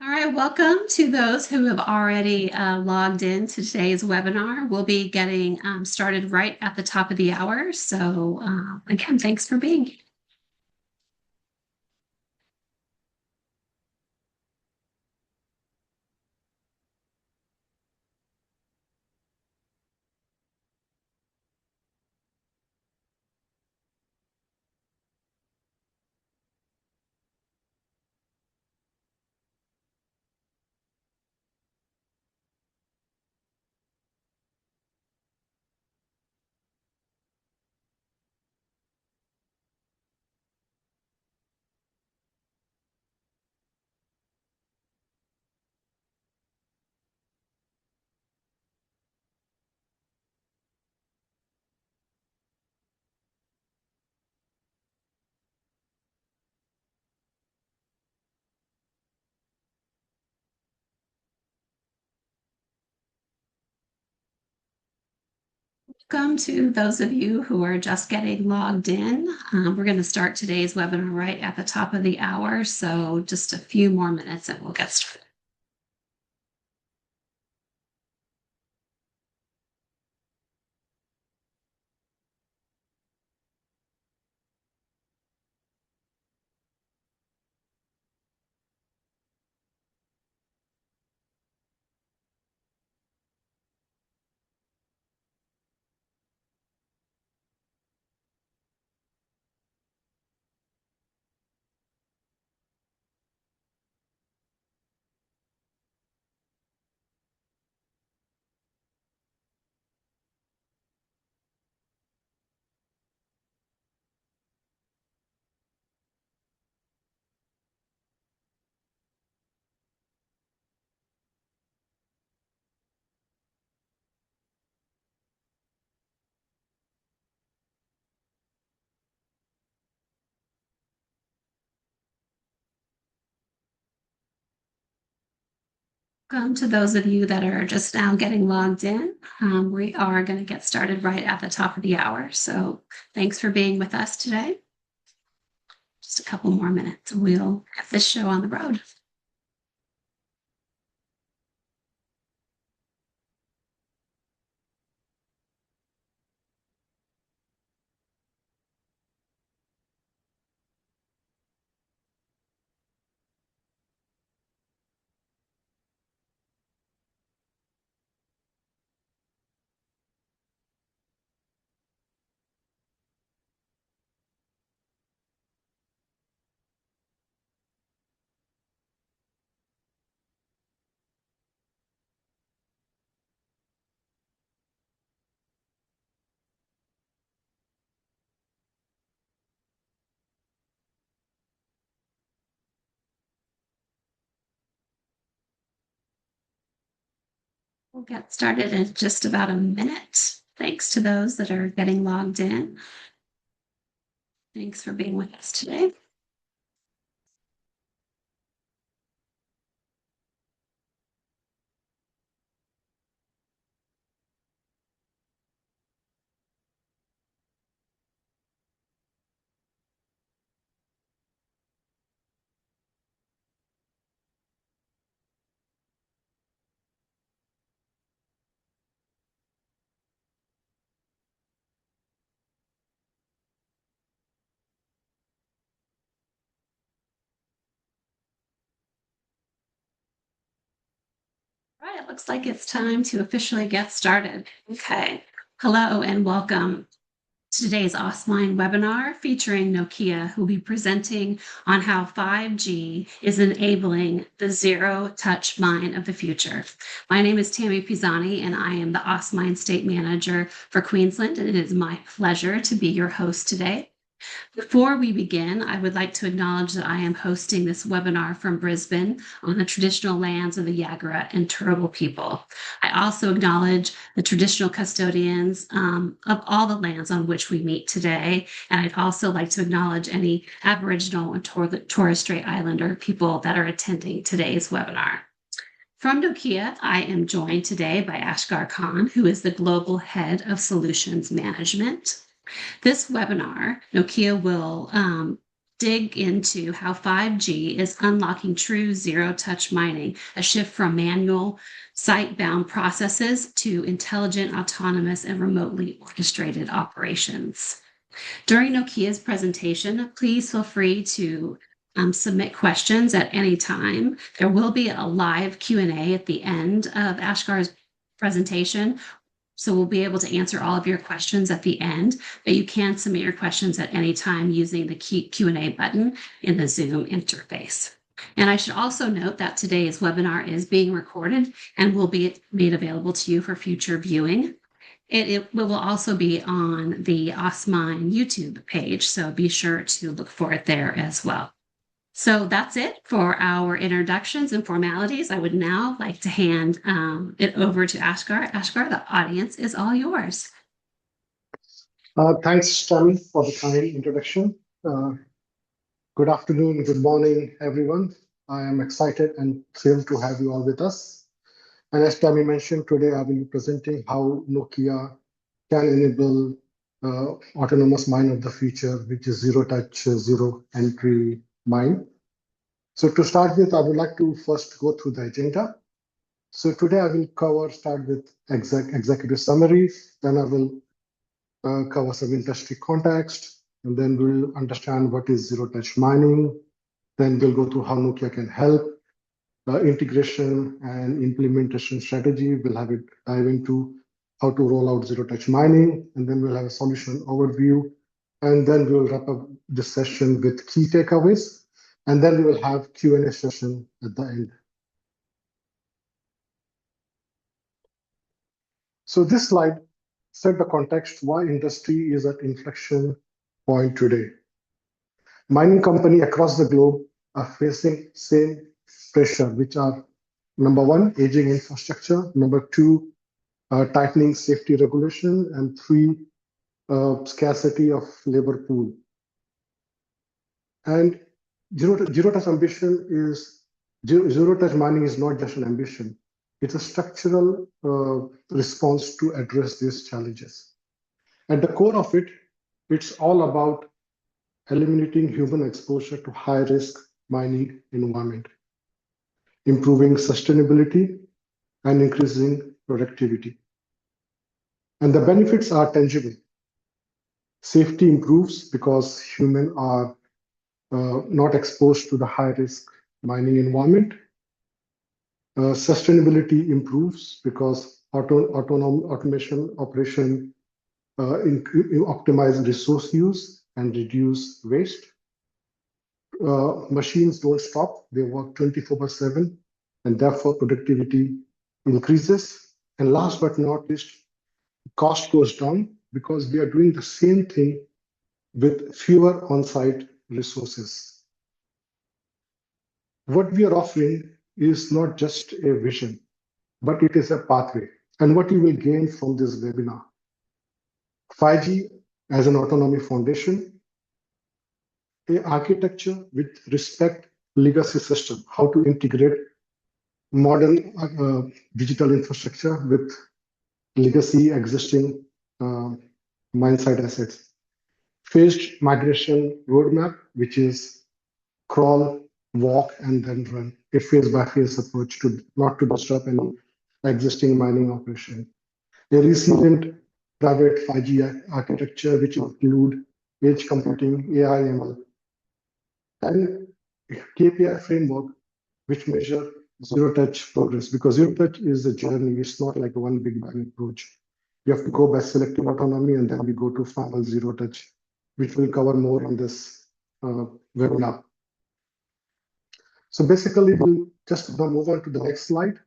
All right, welcome to those who have already logged in to today's webinar. We'll be getting started right at the top of the hour. So again, thanks for being here. Welcome to those of you who are just getting logged in. We're going to start today's webinar right at the top of the hour. So just a few more minutes and we'll get started. Welcome to those of you that are just now getting logged in. We are going to get started right at the top of the hour. So thanks for being with us today. Just a couple more minutes and we'll get this show on the road. We'll get started in just about a minute. Thanks to those that are getting logged in. Thanks for being with us today. All right, it looks like it's time to officially get started. Okay. Hello and welcome to today's offline webinar featuring Nokia, who will be presenting on how 5G is enabling the zero-touch mine of the future. My name is Tammy Pisani, and I am the OSMINE State Manager for Queensland, and it is my pleasure to be your host today. Before we begin, I would like to acknowledge that I am hosting this webinar from Brisbane on the traditional lands of the Yagara and Turrbal people. I also acknowledge the traditional custodians of all the lands on which we meet today. And I'd also like to acknowledge any Aboriginal and Torres Strait Islander people that are attending today's webinar. From Nokia, I am joined today by Ashgar Khan, who is the Global Head of Solutions Management. This webinar, Nokia will dig into how 5G is unlocking true zero-touch mining, a shift from manual, site-bound processes to intelligent, autonomous, and remotely orchestrated operations. During Nokia's presentation, please feel free to submit questions at any time. There will be a live Q&A at the end of Ashgar's presentation, so we'll be able to answer all of your questions at the end, but you can submit your questions at any time using the Q&A button in the Zoom interface. And I should also note that today's webinar is being recorded and will be made available to you for future viewing. It will also be on the OSMINE YouTube page, so be sure to look for it there as well. So that's it for our introductions and formalities. I would now like to hand it over to Ashgar. Ashgar, the audience is all yours. Thanks, Tammy, for the kind introduction. Good afternoon, good morning, everyone. I am excited and thrilled to have you all with us. And as Tammy mentioned, today I will be presenting how Nokia can enable autonomous mine of the future, which is zero-touch, zero-entry mine. So to start with, I would like to first go through the agenda. So today I will start with executive summary, then I will cover some industry context, and then we'll understand what is zero-touch mining. Then we'll go through how Nokia can help, integration and implementation strategy. We'll have it dive into how to roll out zero-touch mining, and then we'll have a solution overview, and then we'll wrap up this session with key takeaways, and then we will have Q&A session at the end. So this slide set the context why industry is at inflection point today. Mining companies across the globe are facing same pressure, which are number one, aging infrastructure, number two, tightening safety regulation, and three, scarcity of labor pool. And zero-touch mining is not just an ambition. It's a structural response to address these challenges. At the core of it, it's all about eliminating human exposure to high-risk mining environment, improving sustainability, and increasing productivity. And the benefits are tangible. Safety improves because humans are not exposed to the high-risk mining environment. Sustainability improves because automation operation optimize resource use and reduce waste. Machines don't stop, they work 24/7, and therefore productivity increases. And last but not least, cost goes down because we are doing the same thing with fewer on-site resources. What we are offering is not just a vision, but it is a pathway. And what you will gain from this webinar: 5G as an autonomy foundation, a architecture with respect legacy system, how to integrate modern digital infrastructure with legacy existing mine site assets, phased migration roadmap, which is crawl, walk, and then run, a phase-by-phase approach to not to disrupt any existing mining operation. A resilient private 5G architecture, which include edge computing, AI, ML, and KPI framework, which measure zero-touch progress, because zero-touch is a journey. It's not like a one big bang approach. You have to go by selective autonomy, and then we go to final zero-touch, which we'll cover more on this webinar. So basically, we'll just now move on to the next slide.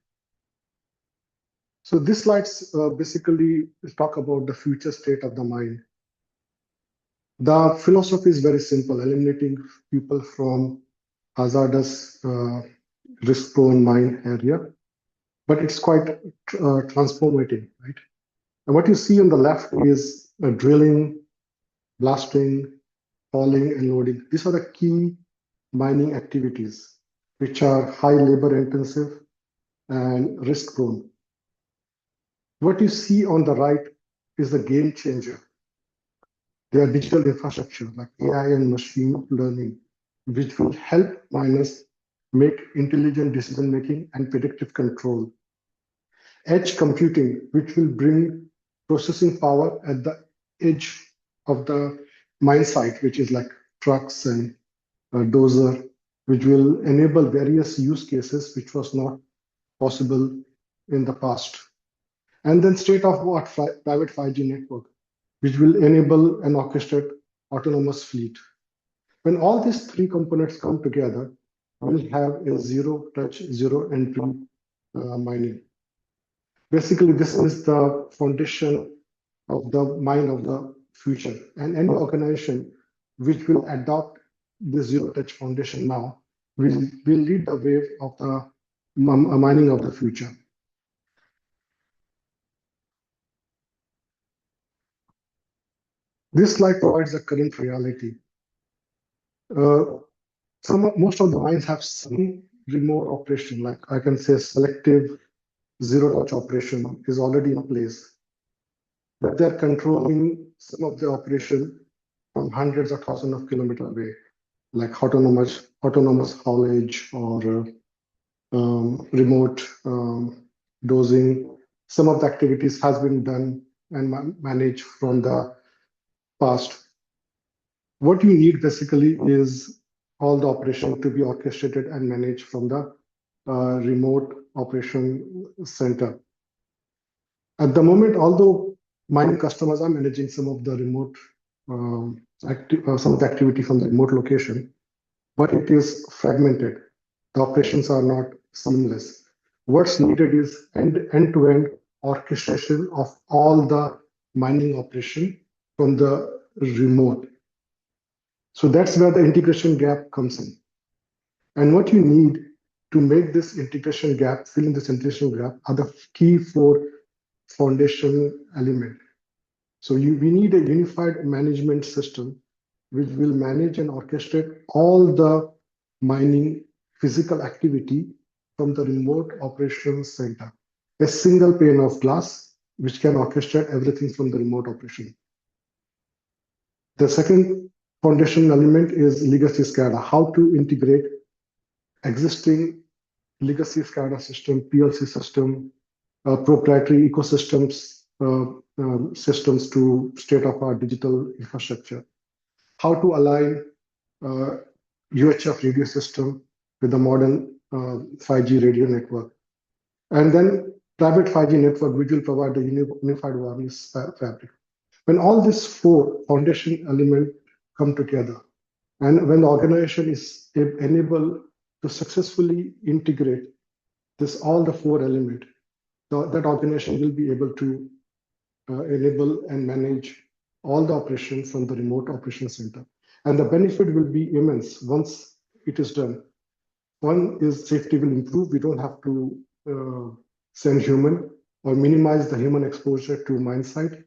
So this slides basically talk about the future state of the mine. The philosophy is very simple: eliminating people from hazardous, risk-prone mine area. But it's quite transformative, right? And what you see on the left is drilling, blasting, hauling, and loading. These are the key mining activities, which are high labor intensive and risk prone. What you see on the right is the game changer. They are digital infrastructure like AI and machine learning, which will help miners make intelligent decision making and predictive control. Edge computing, which will bring processing power at the edge of the mine site, which is like trucks and dozer, which will enable various use cases which was not possible in the past. And then state-of-the-art private 5G network, which will enable an orchestrated autonomous fleet. When all these three components come together, we'll have a zero-touch, zero-entry mining. Basically, this is the foundation of the mine of the future. And any organization which will adopt the zero-touch foundation now will lead the wave of the mining of the future. This slide provides the current reality. Most of the mines have some remote operation, like I can say selective zero-touch operation is already in place. But they're controlling some of the operation from hundreds of thousands of kilometers away, like autonomous haulage or remote dosing. Some of the activities has been done and managed from the past. What you need basically is all the operation to be orchestrated and managed from the remote operation center. At the moment, although mining customers are managing some of the remote some of the activity from the remote location, but it is fragmented. The operations are not seamless. What's needed is end-to-end orchestration of all the mining operation from the remote. So that's where the integration gap comes in. And what you need to make this integration gap, fill in this integration gap, are the key four foundation elements. So we need a unified management system which will manage and orchestrate all the mining physical activity from the remote operations center. A single pane of glass which can orchestrate everything from the remote operation. The second foundation element is legacy SCADA, how to integrate existing legacy SCADA system, PLC system, proprietary ecosystems, systems to state-of-art digital infrastructure. How to align UHF radio system with the modern 5G radio network. And then private 5G network, which will provide the unified wireless fabric. When all these four foundation elements come together, and when the organization is enabled to successfully integrate all the four elements, that organization will be able to enable and manage all the operations from the remote operation center. And the benefit will be immense once it is done. One is safety will improve. We don't have to send human or minimize the human exposure to mine site.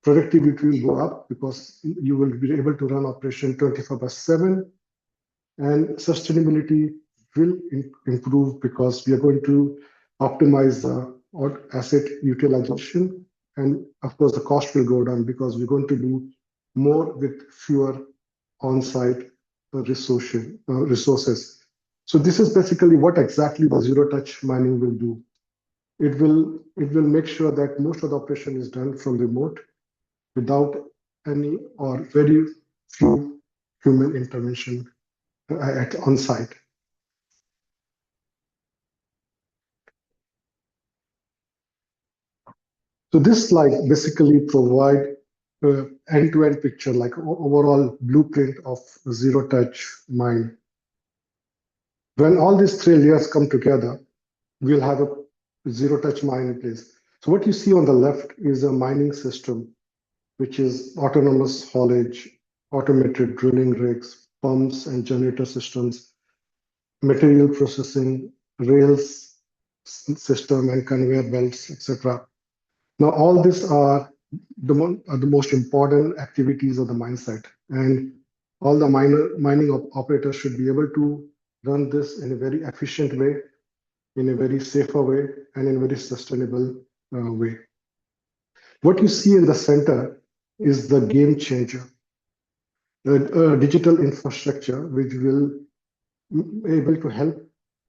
Productivity will go up because you will be able to run operation 24/7, and sustainability will improve because we are going to optimize the asset utilization. And of course, the cost will go down because we're going to do more with fewer on-site resources. So this is basically what exactly the zero-touch mining will do. It will make sure that most of the operation is done from remote without any or very few human intervention on site. So this slide basically provide end-to-end picture, like overall blueprint of zero-touch mine. When all these three layers come together, we'll have a zero-touch mine in place. So what you see on the left is a mining system, which is autonomous haulage, automated drilling rigs, pumps and generator systems, material processing, rails system and conveyor belts, etc. Now, all these are the most important activities of the mine site, and all the mining operators should be able to run this in a very efficient way, in a very safer way, and in a very sustainable way. What you see in the center is the game changer. digital infrastructure, which will be able to help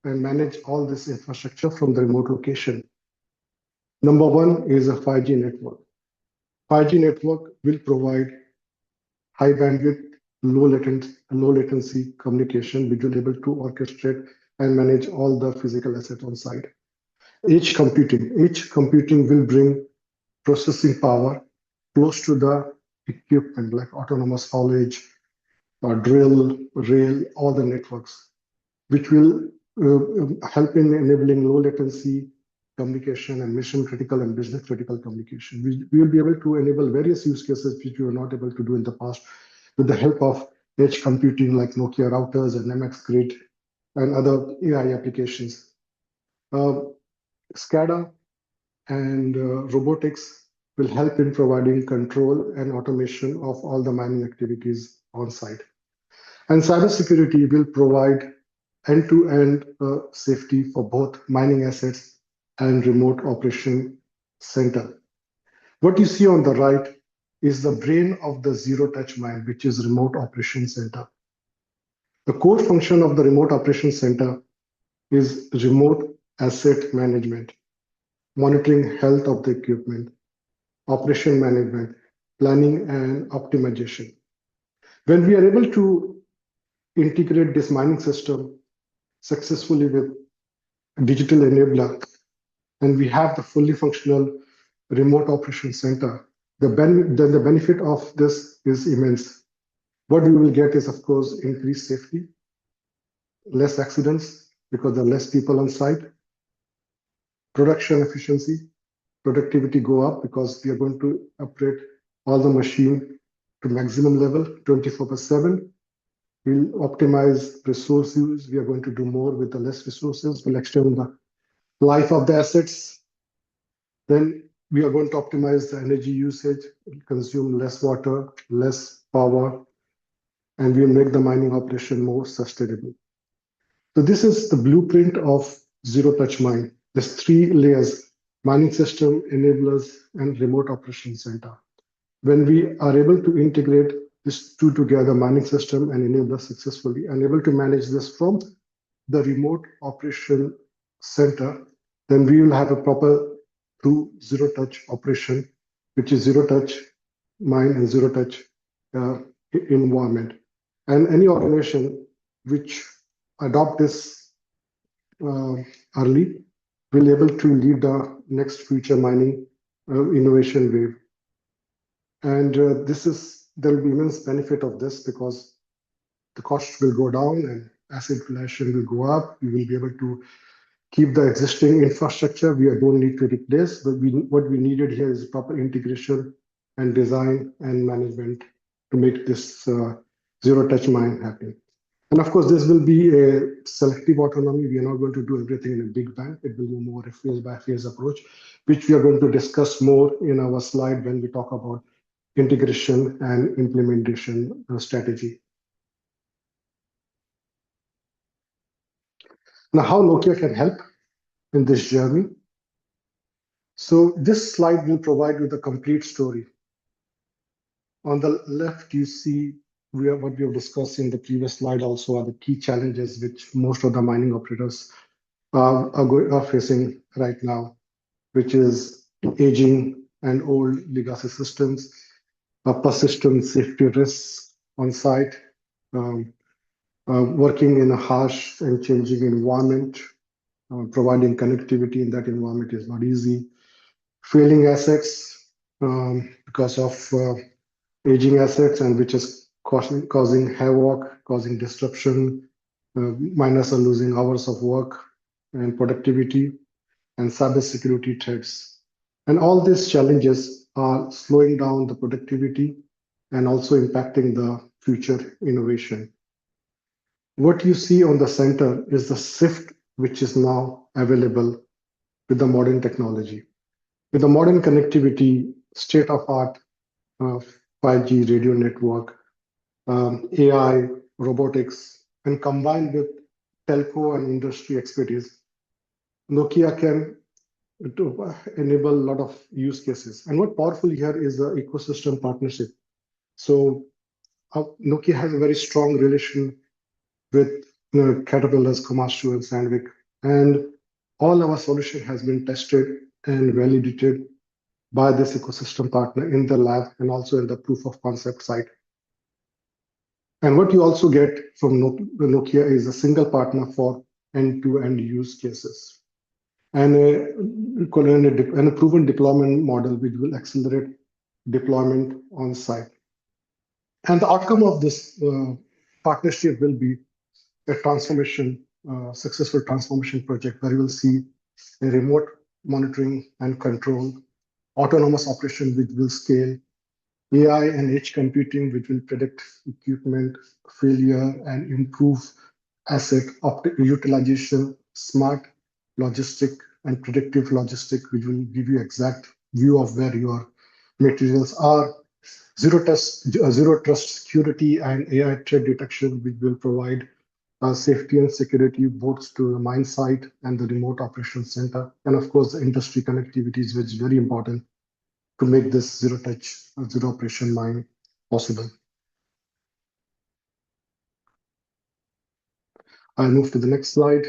and manage all this infrastructure from the remote location. Number one is a 5G network. 5G network will provide high bandwidth, low latency communication, which will be able to orchestrate and manage all the physical assets on site. Edge computing will bring processing power close to the equipment like autonomous haulage, or drill, rail, all the networks, which will help in enabling low latency communication and mission critical and business critical communication. We will be able to enable various use cases which we were not able to do in the past with the help of edge computing like Nokia routers and MX Grid and other AI applications. SCADA and robotics will help in providing control and automation of all the mining activities on site. And cybersecurity will provide end-to-end safety for both mining assets and remote operation center. What you see on the right is the brain of the zero-touch mine, which is remote operation center. The core function of the remote operation center is remote asset management, monitoring health of the equipment, operation management, planning and optimization. When we are able to integrate this mining system successfully with digital enabler, and we have the fully functional remote operation center, then the benefit of this is immense. What we will get is, of course, increased safety, less accidents because there are less people on site, production efficiency, productivity go up because we are going to operate all the machine to maximum level 24/7. We'll optimize resource use. We are going to do more with the less resources. We'll extend the life of the assets. Then we are going to optimize the energy usage, consume less water, less power, and we'll make the mining operation more sustainable. So this is the blueprint of zero-touch mine. There's 3 layers: mining system, enablers, and remote operation center. When we are able to integrate these 2 together, mining system and enabler successfully, and able to manage this from the remote operation center, then we will have a proper true zero-touch operation, which is zero-touch mine and zero-touch environment. And any organization which adopt this early will be able to lead the next future mining innovation wave. And there will be immense benefit of this because the cost will go down and asset utilization will go up. We will be able to keep the existing infrastructure. We don't need to replace, but what we needed here is proper integration and design and management to make this zero-touch mine happen. And of course, this will be a selective autonomy. We are not going to do everything in a big bang. It will be more a phase-by-phase approach, which we are going to discuss more in our slide when we talk about integration and implementation strategy. Now, how Nokia can help in this journey. So this slide will provide you the complete story. On the left, you see what we have discussed in the previous slide also are the key challenges which most of the mining operators are facing right now, which is aging and old legacy systems, persistent safety risks on site, working in a harsh and changing environment, providing connectivity in that environment is not easy, failing assets because of aging assets, and which is causing havoc, causing disruption. Miners are losing hours of work and productivity, and cybersecurity threats. And all these challenges are slowing down the productivity and also impacting the future innovation. What you see on the center is the shift which is now available with the modern technology. With the modern connectivity, state-of-art 5G radio network, AI, robotics, and combined with telco and industry expertise, Nokia can enable a lot of use cases. And what powerful here is the ecosystem partnership. So Nokia has a very strong relation with Caterpillar's Komatsu and Sandvik, and all our solution has been tested and validated by this ecosystem partner in the lab and also in the proof of concept site. And what you also get from Nokia is a single partner for end-to-end use cases and a proven deployment model which will accelerate deployment on site. And the outcome of this partnership will be a successful transformation project where you will see a remote monitoring and control, autonomous operation which will scale, AI and edge computing which will predict equipment failure and improve asset utilization, smart logistic and predictive logistic which will give you exact view of where your materials are, zero trust security and AI threat detection which will provide safety and security both to the mine site and the remote operations center. And of course, the industry connectivity is which is very important to make this zero touch, zero operation mine possible. I'll move to the next slide.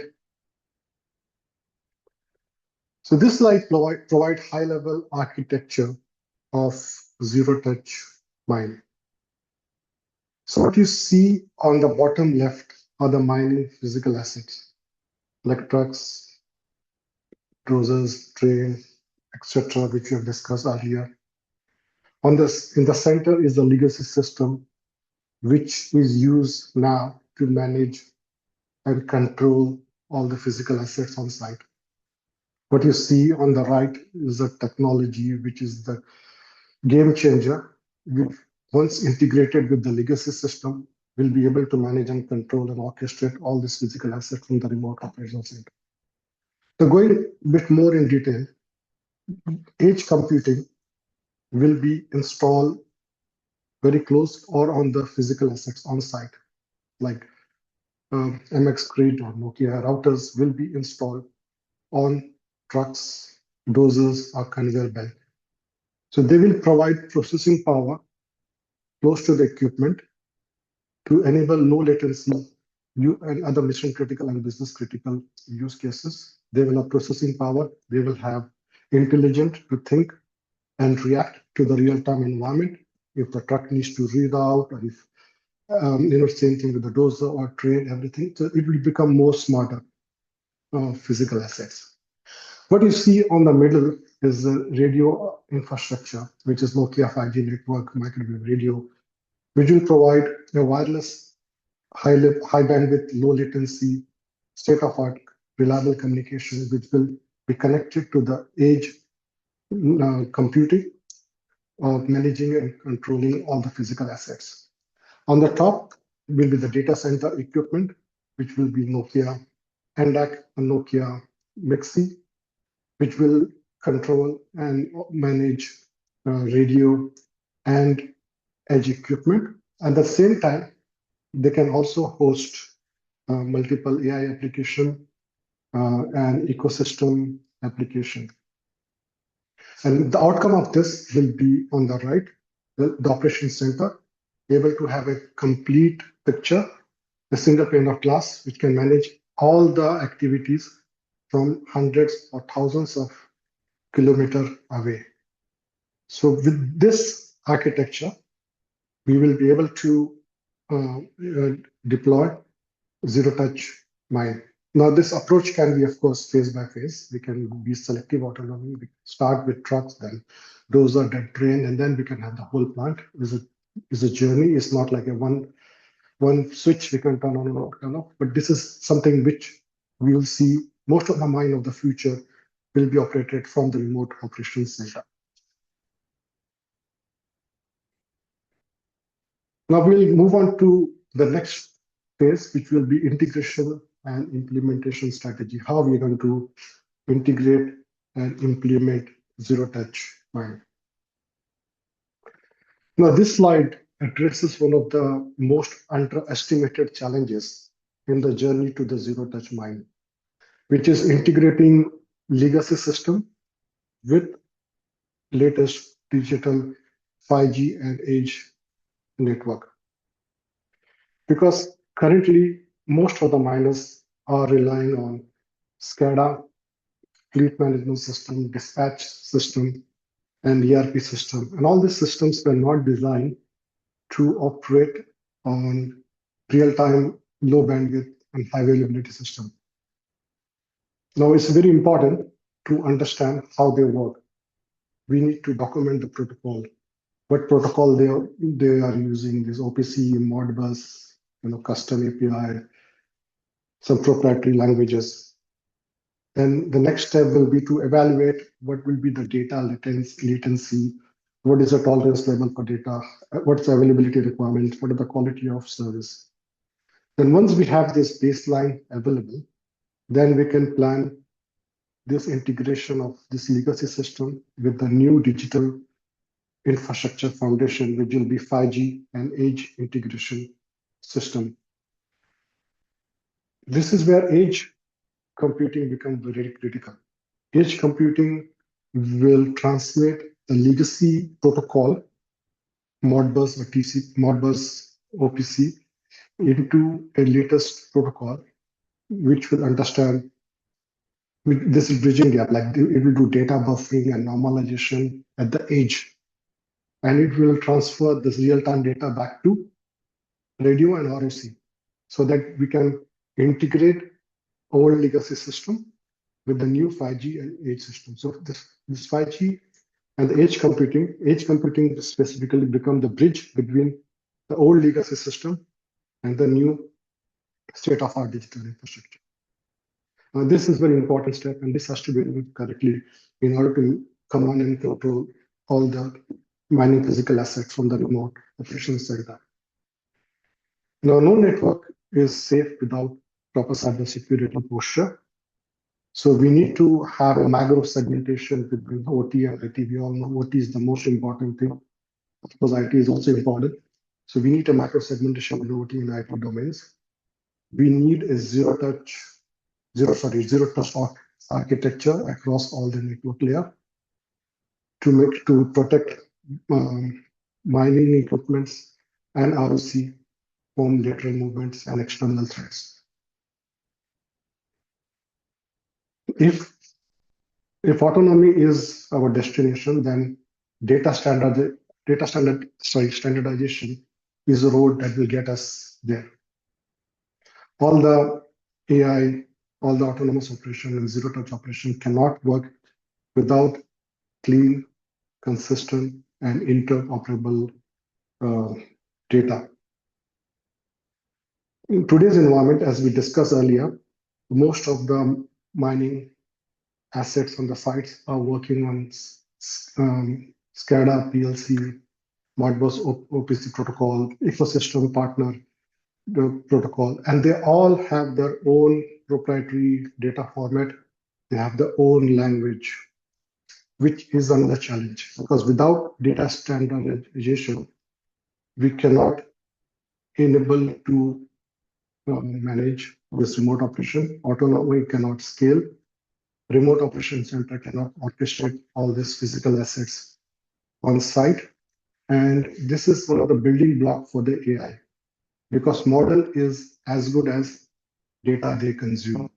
So this slide provide high level architecture of zero touch mine. So what you see on the bottom left are the mining physical assets like trucks, dozers, train, etc., which we have discussed earlier. In the center is the legacy system, which is used now to manage and control all the physical assets on site. What you see on the right is the technology, which is the game changer, which once integrated with the legacy system, will be able to manage and control and orchestrate all these physical assets from the remote operational center. So going a bit more in detail, edge computing will be installed very close or on the physical assets on site, like MX Grid or Nokia routers will be installed on trucks, dozers, or conveyor belt. So they will provide processing power close to the equipment to enable low latency and other mission critical and business critical use cases. They will have processing power. They will have intelligent to think and react to the real-time environment. If the truck needs to reroute or if same thing with the dozer or train, everything. So it will become more smarter physical assets. What you see on the middle is the radio infrastructure, which is Nokia 5G network, microwave radio, which will provide a wireless, high bandwidth, low latency, state-of-art, reliable communication, which will be connected to the edge computing of managing and controlling all the physical assets. On the top will be the data center equipment, which will be Nokia NDAC and Nokia Mixi, which will control and manage radio and edge equipment. At the same time, they can also host multiple AI application and ecosystem application. And the outcome of this will be on the right, the operation center, able to have a complete picture, a single pane of glass, which can manage all the activities from hundreds or thousands of kilometers away. So with this architecture, we will be able to deploy zero-touch mine. Now, this approach can be, of course, phase by phase. We can be selective autonomy. We start with trucks, then dozer, then train, and then we can have the whole plant. Is a journey. It's not like a one switch we can turn on or turn off. But this is something which we will see most of the mine of the future will be operated from the remote operations center. Now we'll move on to the next phase, which will be integration and implementation strategy. How we're going to integrate and implement zero-touch mine. Now this slide addresses one of the most underestimated challenges in the journey to the zero-touch mine, which is integrating legacy system with latest digital 5G and edge network. Because currently, most of the miners are relying on SCADA, fleet management system, dispatch system, and ERP system. And all these systems were not designed to operate on real-time, low bandwidth, and high availability system. Now, it's very important to understand how they work. We need to document the protocol, what protocol they are using, this OPC, Modbus, custom API, some proprietary languages. Then the next step will be to evaluate what will be the data latency, what is the tolerance level for data, what's the availability requirement, what are the quality of service. Then once we have this baseline available, then we can plan this integration of this legacy system with the new digital infrastructure foundation, which will be 5G and edge integration system. This is where edge computing becomes very critical. Edge computing will translate the legacy protocol, Modbus or Modbus OPC, into a latest protocol, which will understand this is bridging gap, like it will do data buffering and normalization at the edge, and it will transfer this real-time data back to radio and ROC so that we can integrate old legacy system with the new 5G and edge system. So this 5G and the edge computing specifically become the bridge between the old legacy system and the new state-of-art digital infrastructure. This is very important step, and this has to be done correctly in order to command and control all the mining physical assets from the remote operations center. Now, no network is safe without proper cybersecurity posture. So we need to have a macro segmentation between OT and IT. We all know OT is the most important thing. Of course, IT is also important. So we need a macro segmentation in OT and IT domains. We need a zero trust architecture across all the network layer to protect mining equipments and ROC from lateral movements and external threats. If autonomy is our destination, then standardization is a road that will get us there. All the AI, all the autonomous operation and zero touch operation cannot work without clean, consistent, and interoperable data. In today's environment, as we discussed earlier, most of the mining assets on the sites are working on SCADA, PLC, Modbus OPC protocol, ecosystem partner protocol, and they all have their own proprietary data format. They have their own language, which is another challenge, because without data standardization, we cannot enable to manage this remote operation. Autonomy cannot scale. Remote operation center cannot orchestrate all these physical assets on site. And this is one of the building blocks for the AI, because model is as good as data they consume.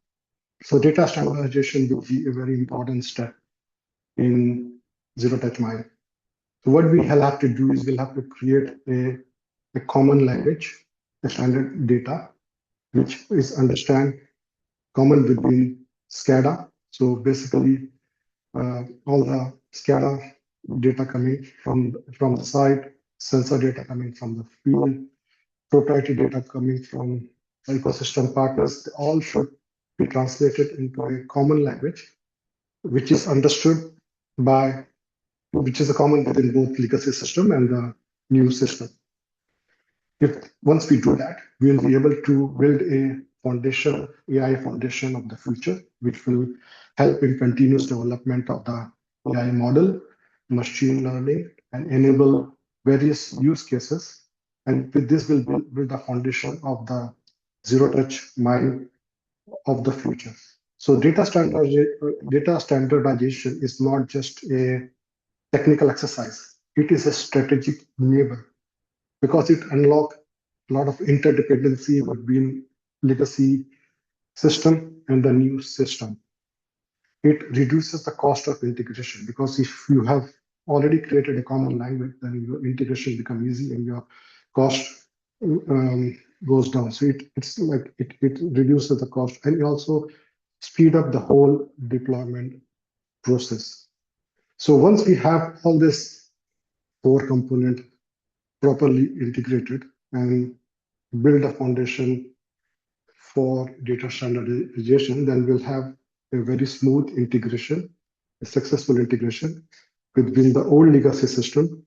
So data standardization will be a very important step in zero touch mining. So what we have to do is we'll have to create a common language, a standard data, which is common between SCADA. So basically, all the SCADA data coming from the site, sensor data coming from the field, proprietary data coming from ecosystem partners, they all should be translated into a common language, which is understood which is a common within both legacy system and the new system. Once we do that, we'll be able to build a foundation, AI foundation of the future, which will help in continuous development of the AI model, machine learning, and enable various use cases. And with this, we'll build the foundation of the zero-touch mine of the future. So data standardization is not just a technical exercise. It is a strategic enabler, because it unlocks a lot of interdependency between legacy system and the new system. It reduces the cost of integration because if you have already created a common language, then your integration becomes easy and your cost goes down. So it's like it reduces the cost and it also speed up the whole deployment process. So once we have all this core component properly integrated and build a foundation for data standardization, then we'll have a very smooth integration, a successful integration between the old legacy system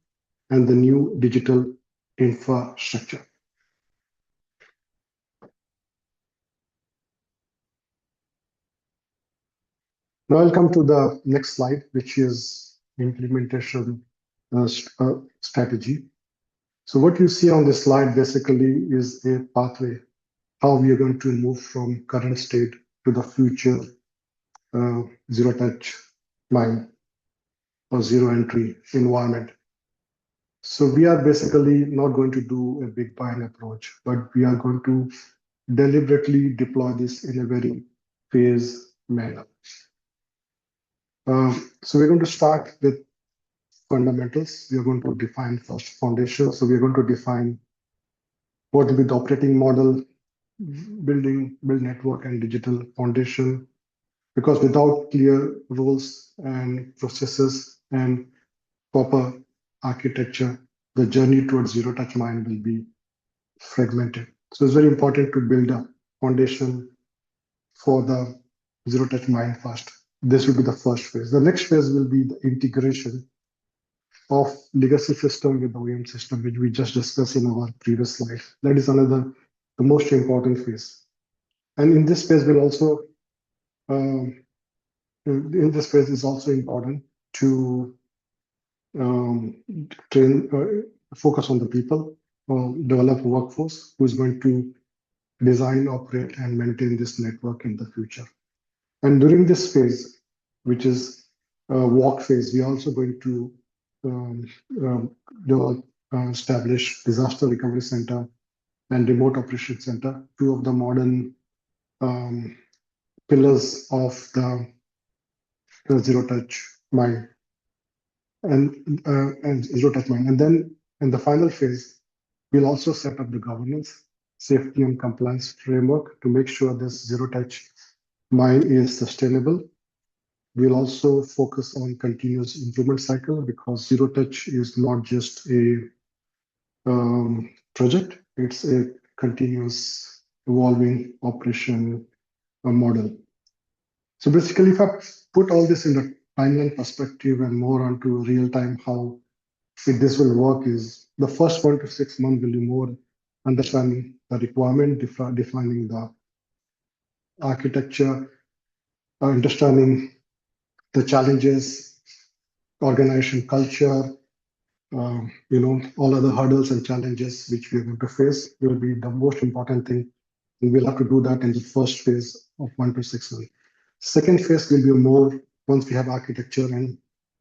and the new digital infrastructure. Now I'll come to the next slide, which is implementation strategy. So what you see on this slide basically is a pathway, how we are going to move from current state to the future zero touch mine or zero entry environment. So we are basically not going to do a big bang approach, but we are going to deliberately deploy this in a very phased manner. So we're going to start with fundamentals. We are going to define first foundation. So we're going to define what will be the operating model, build network and digital foundation. Because without clear rules and processes and proper architecture, the journey towards zero touch mine will be fragmented. So it's very important to build a foundation for the zero touch mine first. This will be the first phase. The next phase will be the integration of legacy system with the OEM system, which we just discussed in our previous slide. That is the most important phase. And in this phase, we'll also, in this phase, is also important to train, focus on the people, develop a workforce who is going to design, operate, and maintain this network in the future. And during this phase, which is walk phase, we are also going to establish disaster recovery center and remote operation center, two of the modern pillars of the zero touch mine and zero touch mine. And then in the final phase, we'll also set up the governance, safety and compliance framework to make sure this zero touch mine is sustainable. We'll also focus on continuous improvement cycle because zero touch is not just a project, it's a continuous evolving operation model. So basically, if I put all this in the timeline perspective and more onto real time, how this will work is the first 1 to 6 months will be more understanding the requirement, defining the architecture, understanding the challenges, organization culture, all other hurdles and challenges which we are going to face will be the most important thing. And we'll have to do that in the first phase of 1 to 6 months. Second phase will be more, once we have architecture and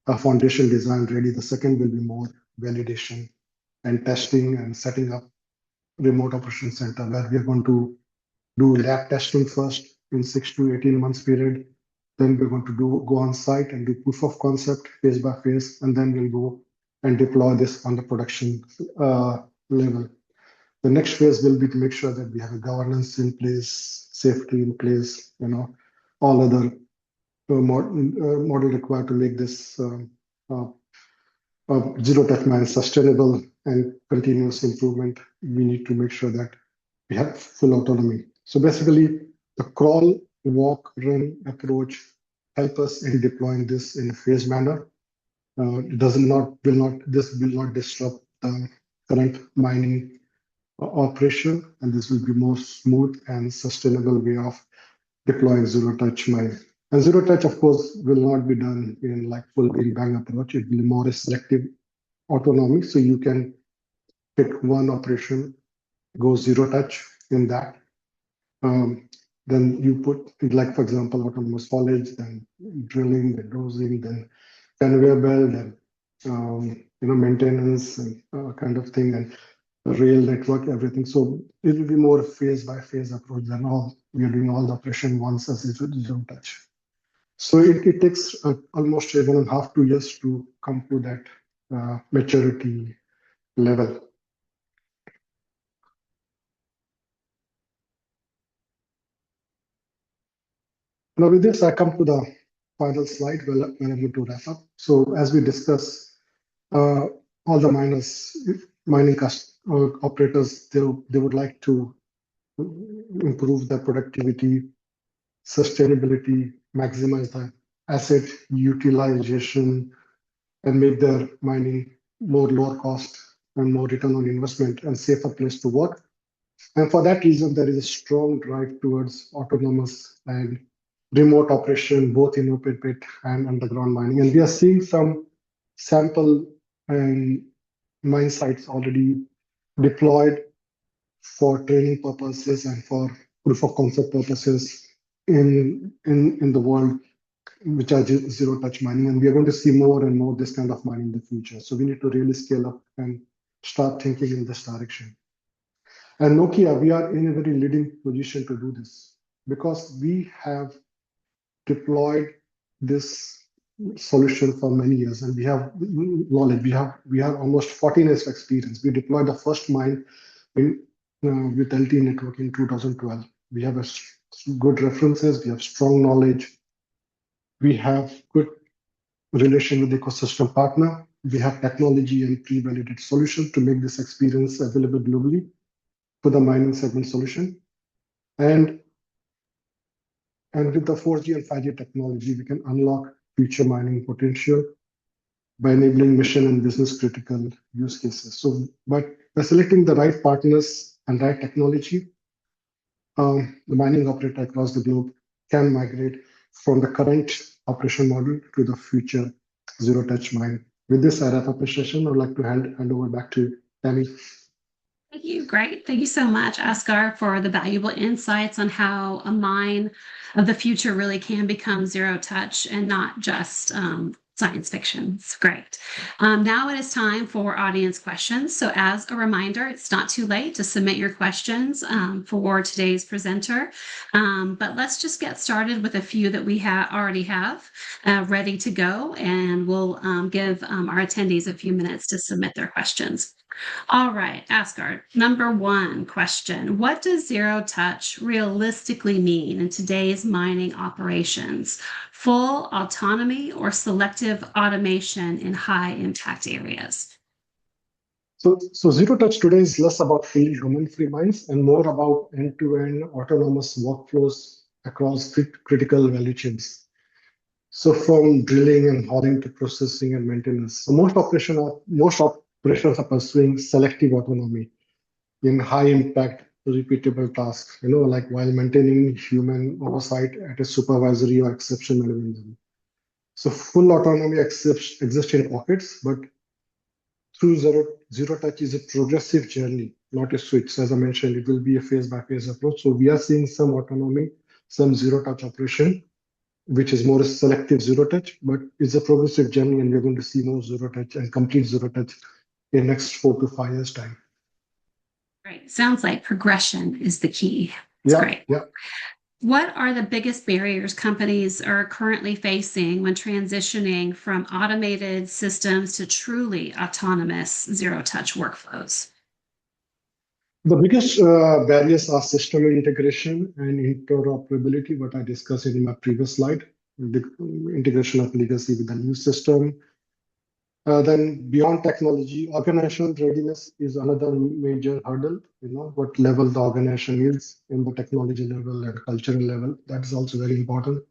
a foundation design ready, the second will be more validation and testing and setting up remote operation center where we are going to do lab testing first in 6 to 18 months period. Then we're going to go on site and do proof of concept phase by phase, and then we'll go and deploy this on the production level. The next phase will be to make sure that we have a governance in place, safety in place, all other model required to make this zero touch mine sustainable and continuous improvement. We need to make sure that we have full autonomy. So basically, the crawl, walk, run approach help us in deploying this in a phased manner. This will not disrupt the current mining operation, and this will be more smooth and sustainable way of deploying zero touch mine. And zero touch, of course, will not be done in like full big bang approach. It will be more a selective autonomy. So you can pick one operation, go zero touch in that. Then you put, like, for example, autonomous haulage, then drilling, then dosing, then conveyor belt, and maintenance and kind of thing. And rail network, everything. So it will be more phase by phase approach than all we are doing all the operation once as zero touch. So it takes almost 1.5 to 2 years to come to that maturity level. Now with this, I come to the final slide where I'm going to wrap up. So as we discuss, uh, all the mining operators, they would like to improve their productivity, sustainability, maximize the asset utilization, and make their mining more lower cost and more return on investment and safer place to work. And for that reason, there is a strong drive towards autonomous and remote operation, both in open pit and underground mining. And we are seeing some sample and mine sites already deployed for training purposes and for proof of concept purposes in the world, which are zero touch mining. And we are going to see more and more this kind of mining in the future. So we need to really scale up and start thinking in this direction. And Nokia, we are in a very leading position to do this because we have deployed this solution for many years and we have knowledge. We have almost 14 years of experience. We deployed the first mine in with LTE network in 2012. We have good references. We have strong knowledge. We have good relation with the ecosystem partner. We have technology and pre-validated solution to make this experience available globally for the mining segment solution. And with the 4G and 5G technology, we can unlock future mining potential by enabling mission and business critical use cases. So, but by selecting the right partners and right technology, the mining operator across the globe can migrate from the current operation model to the future zero touch mine. With this, I wrap up the session. I would like to hand over back to Tammy. Thank you. Great. Thank you so much, Asghar, for the valuable insights on how a mine of the future really can become zero touch and not just science fiction. It's great. Now it is time for audience questions. So as a reminder, it's not too late to submit your questions for today's presenter. But let's just get started with a few that we already have ready to go, and we'll give our attendees a few minutes to submit their questions. All right, Asgard, number one question. What does zero touch realistically mean in today's mining operations? Full autonomy or selective automation in high impact areas? So zero touch today is less about fully human-free mines and more about end-to-end autonomous workflows across critical value chains. So from drilling and hauling to processing and maintenance. So most operations are pursuing selective autonomy in high impact, repeatable tasks, like while maintaining human oversight at a supervisory or exception level. So full autonomy exists in pockets, but through zero touch is a progressive journey, not a switch. As I mentioned, it will be a phase by phase approach. So we are seeing some autonomy, some zero touch operation, which is more a selective zero touch, but it's a progressive journey, and we're going to see more zero touch and complete zero touch in next 4 to 5 years time. Right. Sounds like progression is the key. It's Yeah, great. yeah. What are the biggest barriers companies are currently facing when transitioning from automated systems to truly autonomous zero touch workflows? The biggest barriers are system integration and interoperability, what I discussed in my previous slide, the integration of legacy with the new system. Then beyond technology, organizational readiness is another major hurdle. What level the organization is in the technology level and cultural level. That is also very important.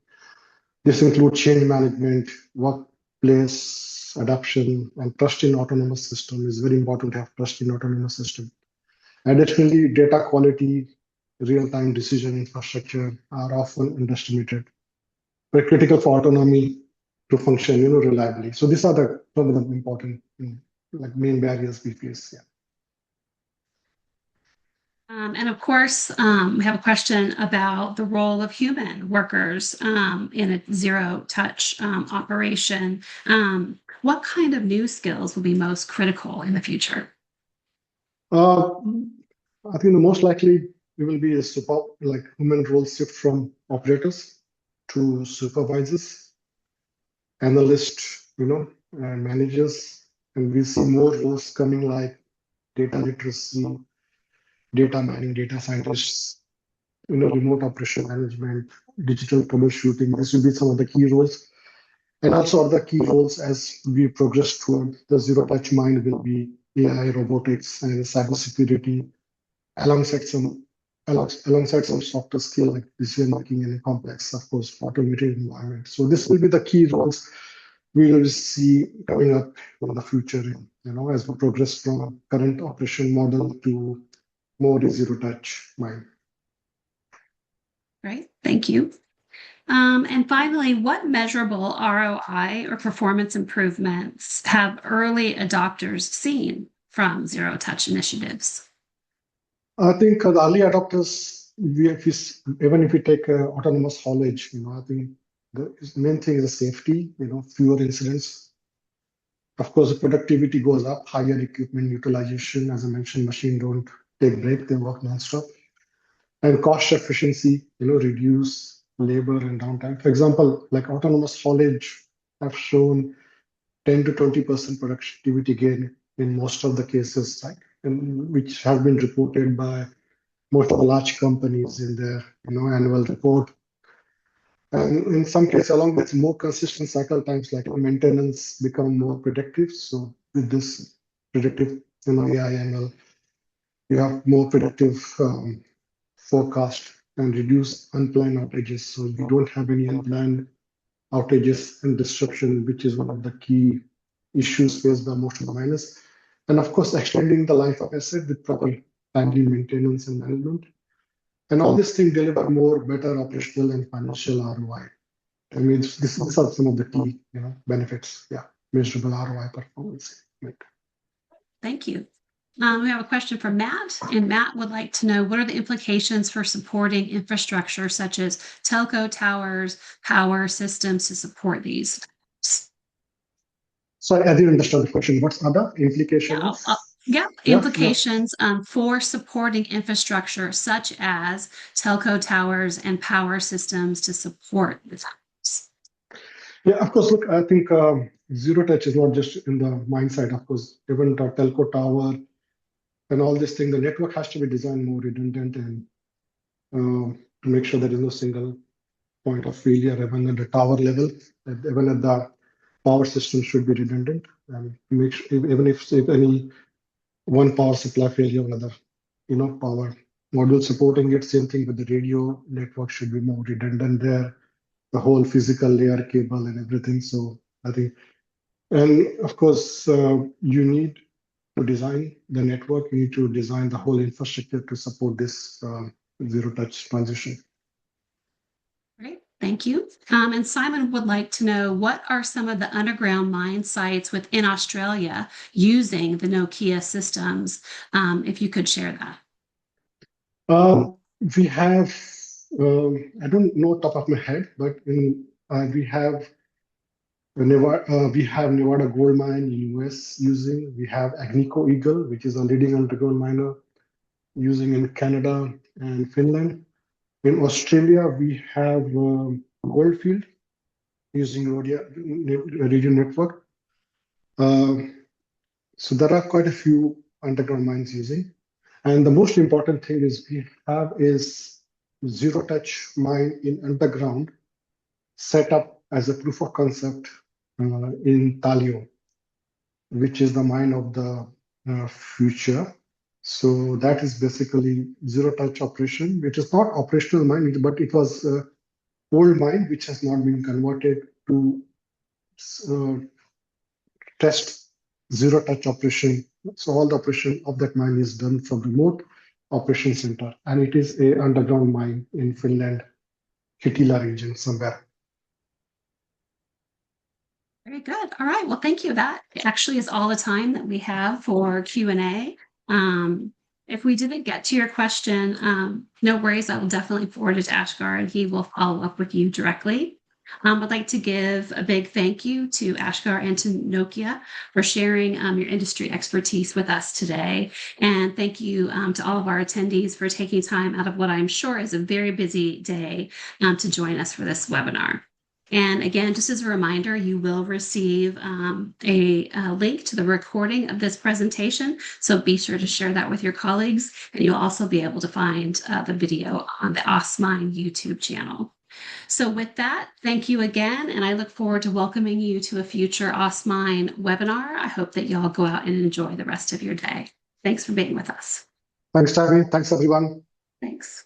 This includes change management, workplace adoption, and trust in autonomous system. Is very important to have trust in autonomous system. Additionally, data quality, real-time decision infrastructure are often underestimated, but critical for autonomy to function, reliably. So these are some of the important, like main barriers we face. Yeah. And of course, we have a question about the role of human workers in a zero touch operation. What kind of new skills will be most critical in the future? Uh, I think the most likely it will be a like human roles shift from operators to supervisors, analysts, and managers, and we see more roles coming like data literacy, data mining, data scientists, remote operation management, digital troubleshooting. This will be some of the key roles. And also other key roles as we progress toward the zero touch mind will be AI, robotics, and cybersecurity, alongside some alongside some softer skill like decision making in a complex, of course, automated environment. So this will be the key roles we will see coming up in the future, as we progress from current operation model to more zero touch mind. Great, thank you. And finally, what measurable ROI or performance improvements have early adopters seen from zero touch initiatives? I think the early adopters, even if we take autonomous haulage, I think the main thing is the safety, fewer incidents. Of course, the productivity goes up, higher equipment utilization. As I mentioned, machine don't take break, they work nonstop. And cost efficiency, reduce labor and downtime. For example, like autonomous haulage have shown 10 to 20% productivity gain in most of the cases, right? And which have been reported by most of the large companies in their annual report. And in some cases, along with more consistent cycle times, like maintenance become more predictive. So with this predictive, AI ML, you have more predictive forecast and reduce unplanned outages. So you don't have any unplanned outages and disruption, which is one of the key issues faced by most of the miners. And of course, extending the life of asset with proper timely maintenance and management. And all these things deliver more better operational and financial ROI. I mean, these are some of the key, benefits. Yeah, measurable ROI performance. Right. Thank you. We have a question from Matt, and Matt would like to know what are the implications for supporting infrastructure such as telco towers, power systems to support these? Sorry, I didn't understand the question. What's other Yeah, implication of? yeah, Yeah, yeah. implications for supporting infrastructure such as telco towers and power systems to support this. Yeah, of course. Look, I think zero touch is not just in the mine side. Of course, even the telco tower and all this thing, the network has to be designed more redundant and to make sure there is no single point of failure, even at the tower level, even at the power system should be redundant. And make sure, even if any one power supply failure, another, power module supporting it, same thing with the radio network should be more redundant there, the whole physical layer cable and everything. So I think, and of course, you need to design the network, you need to design the whole infrastructure to support this zero touch transition. Great, thank you. And Simon would like to know what are some of the underground mine sites within Australia using the Nokia systems? If you could share that. We have, I don't know top of my head, but we have Nevada Gold Mine in US using. We have Agnico Eagle, which is a leading underground miner, using in Canada and Finland. In Australia, we have Goldfield using Radio Network. So there are quite a few underground mines using. And the most important thing is we have is zero touch mine in underground set up as a proof of concept in Talio, which is the mine of the future. So that is basically zero touch operation, which is not operational mine, but it was old mine which has not been converted to uh, test zero touch operation. So all the operation of that mine is done from remote operation center, and it is a underground mine in Finland, Kittilä region somewhere. Very good. All right. Well, thank you. That actually is all the time that we have for Q&A. If we didn't get to your question, no worries. I will definitely forward it to Ashgar and he will follow up with you directly. I'd like to give a big thank you to Ashgar and to Nokia for sharing your industry expertise with us today. And thank you to all of our attendees for taking time out of what I'm sure is a very busy day to join us for this webinar. And again, just as a reminder, you will receive a link to the recording of this presentation. So be sure to share that with your colleagues. And you'll also be able to find the video on the OSMINE YouTube channel. So with that, thank you again, and I look forward to welcoming you to a future OSMINE webinar. I hope that you all go out and enjoy the rest of your day. Thanks for being with us. Thanks, Tabby. Thanks, everyone. Thanks.